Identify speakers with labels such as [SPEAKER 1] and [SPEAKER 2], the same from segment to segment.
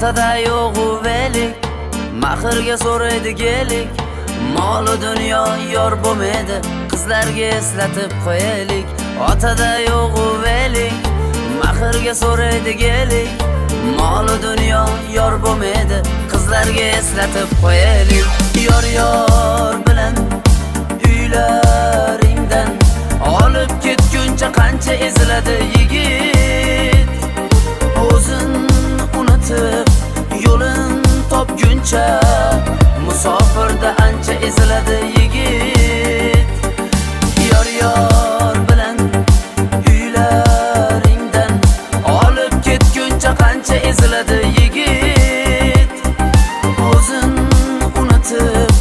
[SPEAKER 1] otada yo'q uvelik, mahrga so'raydi gelik. Mol-u dunyo yor bo'lmaydi, qizlarga eslatib qo'yaylik. Otada yo'q uvelik, mahrga so'raydi gelik. Mol-u dunyo yor bo'lmaydi, qizlarga eslatib qo'yaylik. Yor bilan uylaringdan olib ketguncha qancha eziladi yigit. O'zin unutib yo'lin topguncha musofirda ancha eziladi yigit. Yor bilan uylaringdan olib ketguncha qancha eziladi yigit. O'zin unutib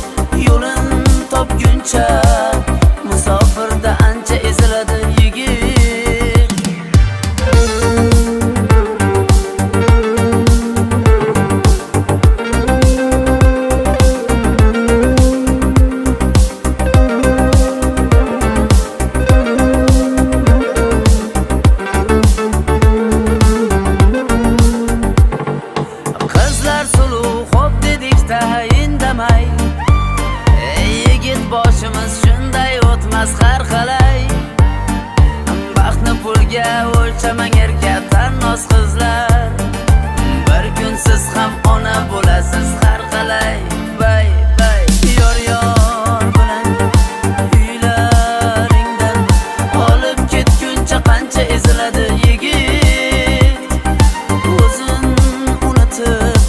[SPEAKER 1] yo'lin topguncha musofirda ancha eziladi yigit. Qizlar suluv xo'p dedikda indamay, yigit boshimiz shunday o'tmas har qalay. Baxtni pulga o'lchamang erkak tannos qizlar, bir kun siz ham ona bo'lasiz har qalay. Bay yor bilan uylaringdan olib ketguncha qancha eziladi yigit. O'zin unutib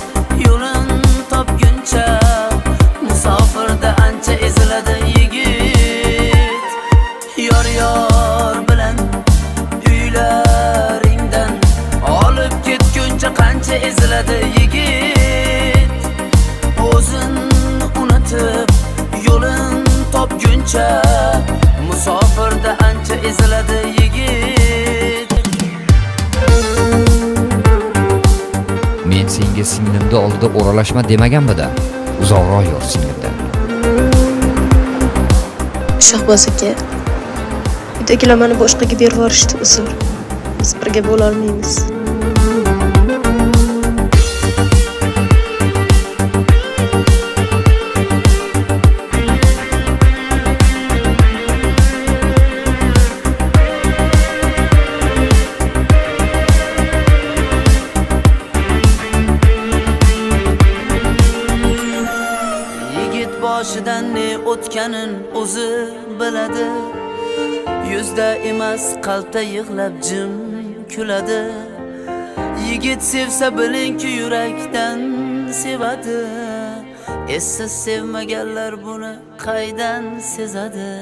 [SPEAKER 1] yo'lin topguncha musofirda ancha eziladi yigit. Yor bilan uylaringdan olib ketguncha qancha eziladi yigit. O'zin unutib yo'lin topguncha musofirda ancha eziladi yigit.
[SPEAKER 2] Men senga singlimni oldida o'ralashma demaganmidi? Uzoqroq yur singlimdan.
[SPEAKER 3] Shahboz aka, uydagilar meni boshqaga berib yuborishdi, uzr. Biz birga bo'la olmaymiz.
[SPEAKER 1] Yigit boshidan ne o'tganin o'zi biladi. Yuzda emas qalbda yig'lab jim kuladi. Yigit sevsa bilingki yurakdan sevadi. Essiz sevmaganlar buni qaydan sezadi?